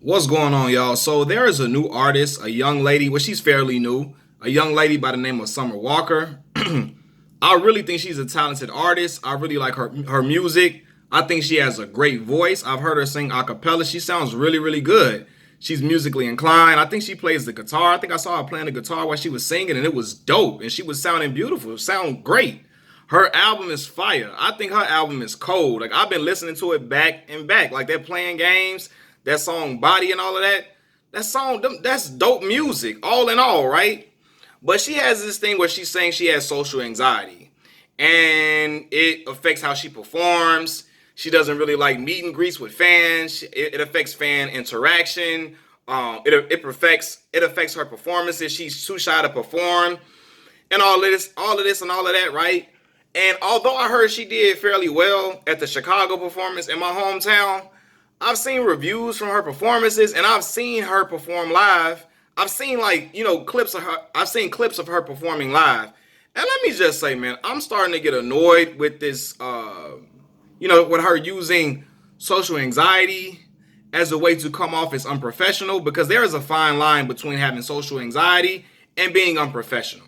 What's going on, y'all? So there is a new artist, a young lady. Well, she's fairly new. A young lady by the name of Summer Walker. I really think she's a talented artist. I really like her music. I think she has a great voice. I've heard her sing a cappella. She sounds really, really good. She's musically inclined. I think she plays the guitar. I think I saw her playing the guitar while she was singing, and it was dope. And she was sounding beautiful. It sounded great. Her album is fire. I think her album is cold. Like, I've been listening to it back and back. Like, they're playing games. That song Body and all of that. That's dope music, all in all, right? But she has this thing where she's saying she has social anxiety. And it affects how she performs. She doesn't really like meet and greets with fans. It affects fan interaction. It affects her performances. She's too shy to perform. And all of this and all of that, right? And although I heard she did fairly well at the Chicago performance in my hometown, I've seen reviews from her performances and I've seen her perform live. I've seen clips of her. I've seen clips of her performing live. And let me just say, man, I'm starting to get annoyed with this, with her using social anxiety as a way to come off as unprofessional, because there is a fine line between having social anxiety and being unprofessional.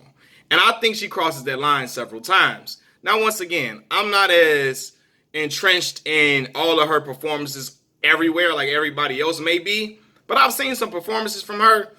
And I think she crosses that line several times. Now, once again, I'm not as entrenched in all of her performances everywhere like everybody else may be, but I've seen some performances from her,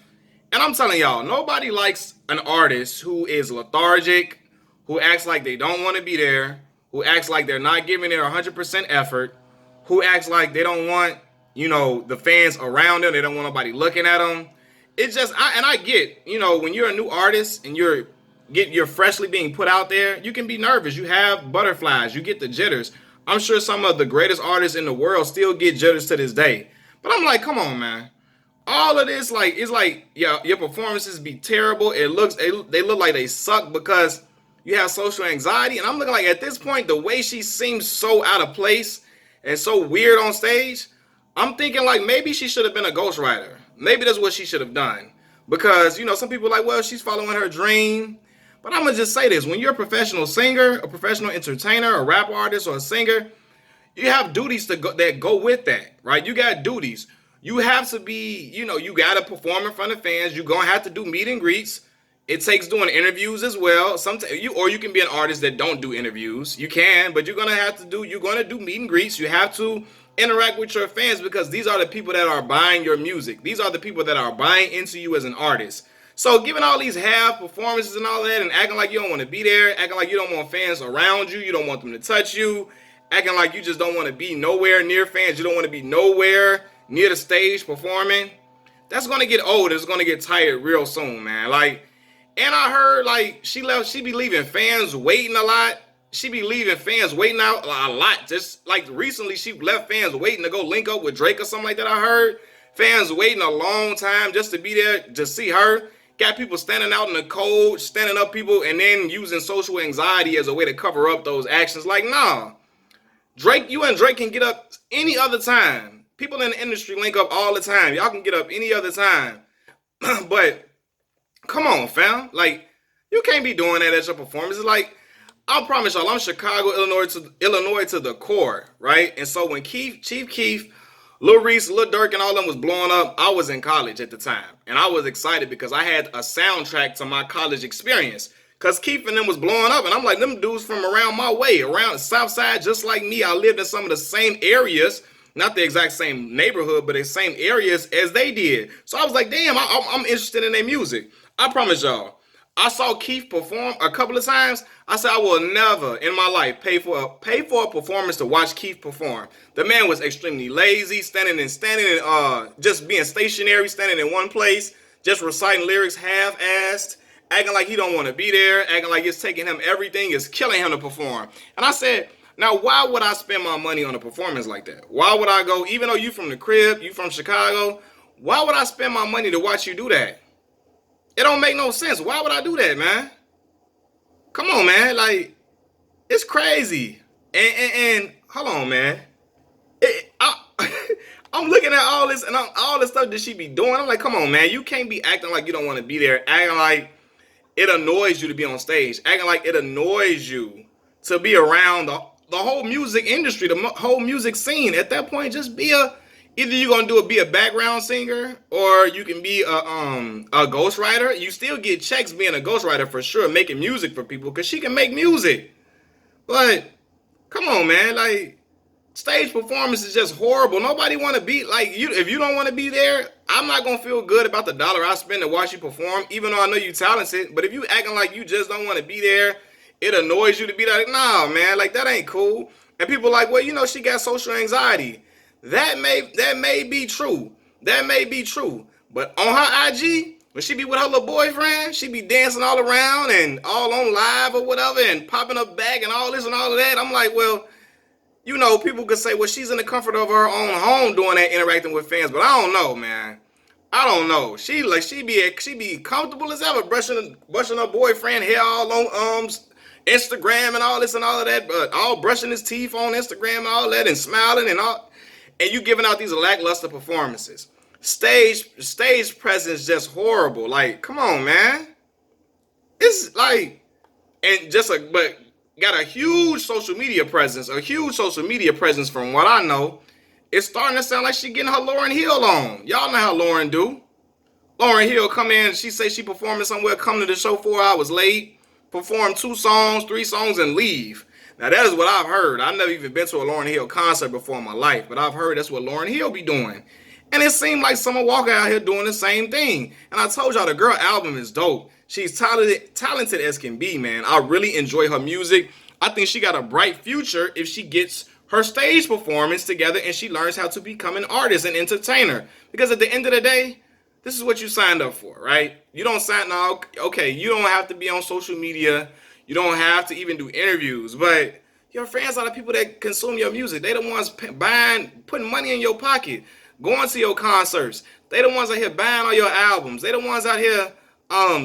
and I'm telling y'all, nobody likes an artist who is lethargic, who acts like they don't want to be there, who acts like they're not giving their 100% effort, who acts like they don't want, the fans around them, they don't want nobody looking at them. It's just, I get, when you're a new artist and you're freshly being put out there, you can be nervous. You have butterflies. You get the jitters. I'm sure some of the greatest artists in the world still get jitters to this day. But I'm like, come on, man. All of this, your performances be terrible. They look like they suck because you have social anxiety. And I'm looking like, at this point, the way she seems so out of place and so weird on stage, I'm thinking like maybe she should have been a ghostwriter. Maybe that's what she should have done. Because, some people are like, well, she's following her dream. But I'm going to just say this. When you're a professional singer, a professional entertainer, a rap artist, or a singer, you have duties that go with that, right? You got duties. You have to be, you got to perform in front of fans. You're going to have to do meet and greets. It takes doing interviews as well. Sometimes you can be an artist that don't do interviews. You can, but you're going to do meet and greets. You have to interact with your fans because these are the people that are buying your music. These are the people that are buying into you as an artist. So giving all these half performances and all that and acting like you don't want to be there, acting like you don't want fans around you, you don't want them to touch you, acting like you just don't want to be nowhere near fans, you don't want to be nowhere near the stage performing, that's going to get old. It's going to get tired real soon, man. And I heard she be leaving fans waiting a lot. She be leaving fans waiting out a lot. Just like recently she left fans waiting to go link up with Drake or something like that. I heard fans waiting a long time just to be there to see her. Got people standing out in the cold, standing up people, and then using social anxiety as a way to cover up those actions. Like, nah. You and Drake can get up any other time. People in the industry link up all the time. Y'all can get up any other time. But, come on, fam. You can't be doing that at your performances. I promise y'all, I'm Chicago, Illinois to the core, right? And so when Chief Keef, Lil Reese, Lil Durk, and all of them was blowing up, I was in college at the time. And I was excited because I had a soundtrack to my college experience. Because Keef and them was blowing up. And I'm like, them dudes from around my way, around the South Side, just like me. I lived in some of the same areas. Not the exact same neighborhood, but the same areas as they did. So I was like, damn, I'm interested in their music. I promise y'all. I saw Keith perform a couple of times. I said I will never in my life pay for a performance to watch Keith perform. The man was extremely lazy, standing and just being stationary, standing in one place, just reciting lyrics half-assed, acting like he don't want to be there, acting like it's taking him everything, it's killing him to perform. And I said, now why would I spend my money on a performance like that? Why would I go, even though you from the crib, you from Chicago, why would I spend my money to watch you do that? It don't make no sense. Why would I do that, man? Come on, man. It's crazy. And hold on, man. I'm looking at all this and all the stuff that she be doing. I'm like, come on, man. You can't be acting like you don't want to be there. Acting like it annoys you to be on stage. Acting like it annoys you to be around the whole music industry, the whole music scene. At that point, just be a Either you're gonna do it be a background singer or you can be a ghostwriter. You still get checks being a ghostwriter for sure, making music for people because she can make music. But come on, man, like stage performance is just horrible. Nobody want to be like you. If you don't want to be there, I'm not gonna feel good about the dollar I spend to watch you perform, even though I know you talented. But if you acting like you just don't want to be there, it annoys you to be there. Like, nah, man, like that ain't cool. And people like, well, she got social anxiety. That may be true. That may be true. But on her IG, when she be with her little boyfriend, she be dancing all around and all on live or whatever and popping up back and all this and all of that. I'm like, well, people could say, well, she's in the comfort of her own home doing that, interacting with fans. But I don't know, man. I don't know. She be comfortable as ever, brushing her boyfriend hair all on Instagram and all this and all of that, but all brushing his teeth on Instagram and all that and smiling and all. And you giving out these lackluster performances. Stage presence just horrible. Like, come on, man. It's like, but got a huge social media presence. From what I know. It's starting to sound like she getting her Lauryn Hill on. Y'all know how Lauren do. Lauryn Hill come in, she say she performing somewhere, come to the show 4 hours late, perform 2 songs, 3 songs, and leave. Now, that is what I've heard. I've never even been to a Lauryn Hill concert before in my life, but I've heard that's what Lauryn Hill be doing. And it seemed like Summer Walker out here doing the same thing. And I told y'all the girl album is dope. She's talented as can be, man. I really enjoy her music. I think she got a bright future if she gets her stage performance together and she learns how to become an artist and entertainer. Because at the end of the day, this is what you signed up for, right? You don't you don't have to be on social media. You don't have to even do interviews, but your fans are the people that consume your music. They the ones putting money in your pocket, going to your concerts. They the ones out here buying all your albums. They the ones out here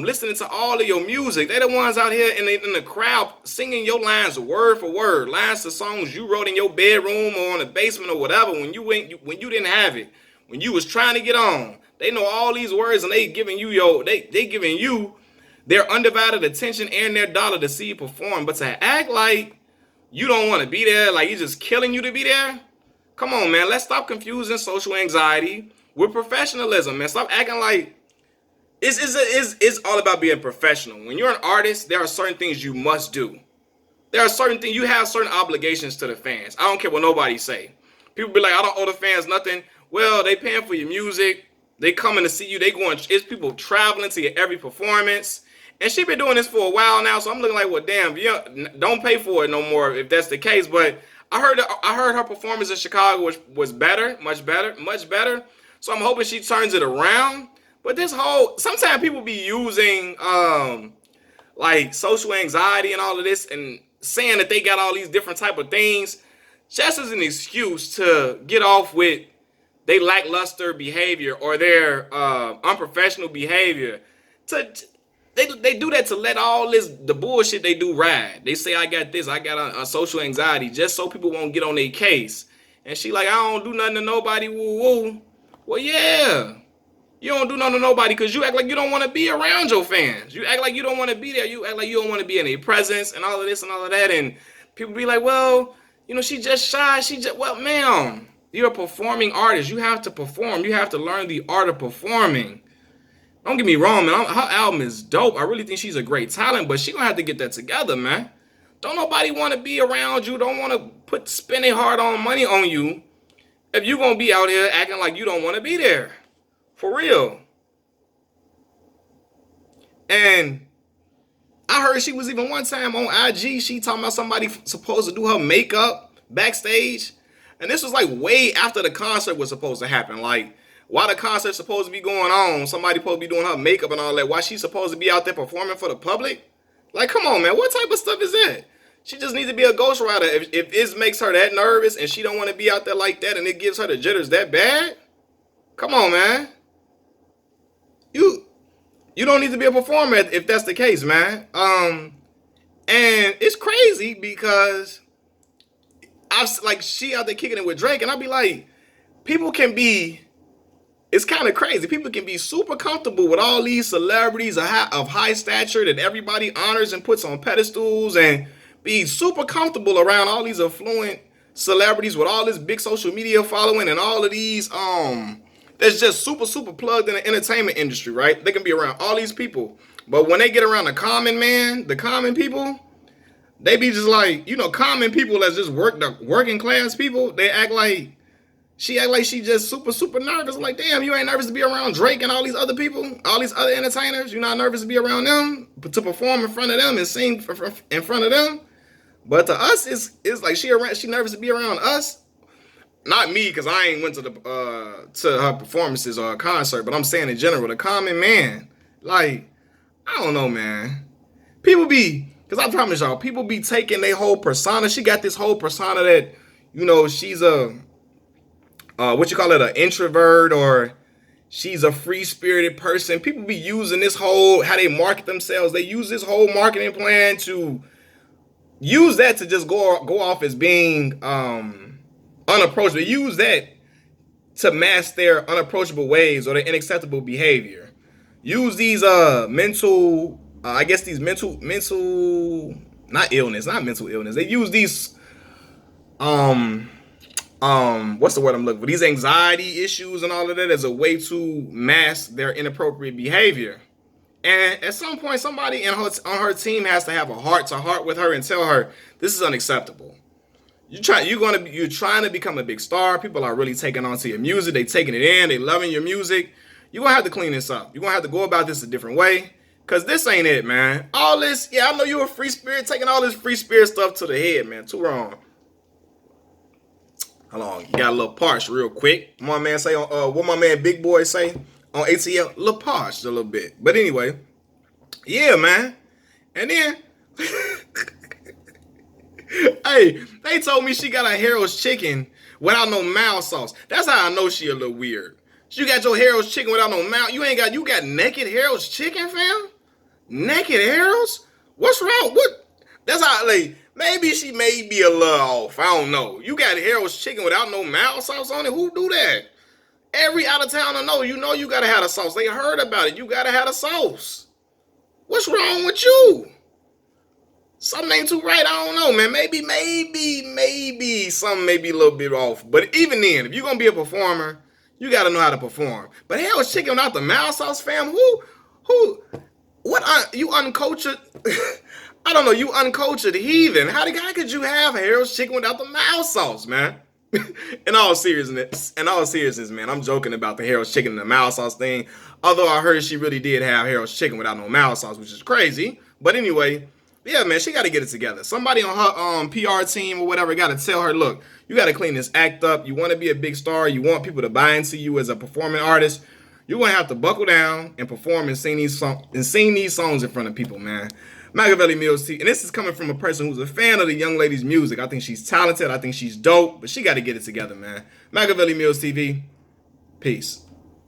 listening to all of your music. They the ones out here in the crowd singing your lines word for word, lines to songs you wrote in your bedroom or in the basement or whatever when you didn't have it, when you was trying to get on. They know all these words and they giving you their undivided attention and their dollar to see you perform. But to act like you don't want to be there, like it's just killing you to be there. Come on, man. Let's stop confusing social anxiety with professionalism, man. Stop acting like it's all about being professional. When you're an artist, there are certain things you must do. There are certain things, you have certain obligations to the fans. I don't care what nobody say. People be like, I don't owe the fans nothing. Well, they paying for your music. They coming to see you. It's people traveling to your every performance. And she been doing this for a while now, so I'm looking like, well, damn, don't pay for it no more if that's the case. But I heard her performance in Chicago was better, much better. So I'm hoping she turns it around. But sometimes people be using like social anxiety and all of this and saying that they got all these different type of things just as an excuse to get off with their lackluster behavior or their unprofessional behavior. They do that to let all the bullshit they do ride. They say, I got this, I got a social anxiety, just so people won't get on their case. And she like, I don't do nothing to nobody, woo woo. Well, yeah. You don't do nothing to nobody because you act like you don't want to be around your fans. You act like you don't want to be there. You act like you don't want to be in their presence and all of this and all of that. And people be like, well, she just shy. Well, ma'am, you're a performing artist. You have to perform. You have to learn the art of performing. Don't get me wrong, man. Her album is dope. I really think she's a great talent, but she gonna have to get that together, man. Don't nobody want to be around you. Don't want to spend their hard-earned money on you if you gonna be out here acting like you don't want to be there. For real. And I heard she was even one time on IG, she talking about somebody supposed to do her makeup backstage. And this was like way after the concert was supposed to happen. Like, why the concert's supposed to be going on, somebody supposed to be doing her makeup and all that, why she supposed to be out there performing for the public? Like, come on, man, what type of stuff is that? She just needs to be a ghostwriter. If it makes her that nervous and she don't want to be out there like that and it gives her the jitters that bad, come on, man. You don't need to be a performer if that's the case, man. And it's crazy because she out there kicking it with Drake, and I'll be like, it's kind of crazy. People can be super comfortable with all these celebrities of high stature that everybody honors and puts on pedestals and be super comfortable around all these affluent celebrities with all this big social media following and all of these that's just super plugged in the entertainment industry, right? They can be around all these people, but when they get around the common man, the common people, they be just like, common people that's just the working class people. They act like she just super nervous. Like, damn, you ain't nervous to be around Drake and all these other people, all these other entertainers. You're not nervous to be around them, but to perform in front of them and sing in front of them. But to us, it's like she nervous to be around us. Not me, because I ain't went to her performances or a concert, but I'm saying in general, the common man. Like, I don't know, man. Because I promise y'all, people be taking their whole persona. She got this whole persona that, she's an introvert, or she's a free-spirited person. People be using this whole, how they market themselves. They use this whole marketing plan to use that to just go off as being unapproachable. Use that to mask their unapproachable ways or their unacceptable behavior. Use these mental, not mental illness. They use these what's the word I'm looking for? These anxiety issues and all of that as a way to mask their inappropriate behavior. And at some point, somebody on her team has to have a heart-to-heart with her and tell her, this is unacceptable. You're trying to become a big star. People are really taking on to your music. They taking it in. They loving your music. You're going to have to clean this up. You're going to have to go about this a different way. Because this ain't it, man. All this, I know you're a free spirit, taking all this free spirit stuff to the head, man. Too wrong. Hold on. You got a little parched real quick. What my man Big Boy say on ATL? A little parched a little bit. But anyway, yeah, man. And then, hey, they told me she got a Harold's chicken without no mild sauce. That's how I know she a little weird. You got your Harold's chicken without no mild. You got naked Harold's chicken, fam? Naked Harold's? What's wrong? What? That's how, like, maybe she may be a little off. I don't know. You got Harold's chicken without no mild sauce on it? Who do that? Every out of towner know you gotta have a sauce. They heard about it. You gotta have a sauce. What's wrong with you? Something ain't too right. I don't know, man. Maybe something may be a little bit off. But even then, if you're gonna be a performer, you gotta know how to perform. But Harold's chicken without the mild sauce, fam? You uncultured? I don't know. You uncultured heathen. How could you have Harold's chicken without the mild sauce, man? In all seriousness, man, I'm joking about the Harold's chicken and the mild sauce thing. Although I heard she really did have Harold's chicken without no mild sauce, which is crazy. But anyway, yeah, man, she got to get it together. Somebody on her PR team or whatever got to tell her, look, you got to clean this act up. You want to be a big star. You want people to buy into you as a performing artist. You're going to have to buckle down and perform and sing these songs in front of people, man. Machiavelli Mills TV. And this is coming from a person who's a fan of the young lady's music. I think she's talented. I think she's dope. But she got to get it together, man. Machiavelli Mills TV. Peace.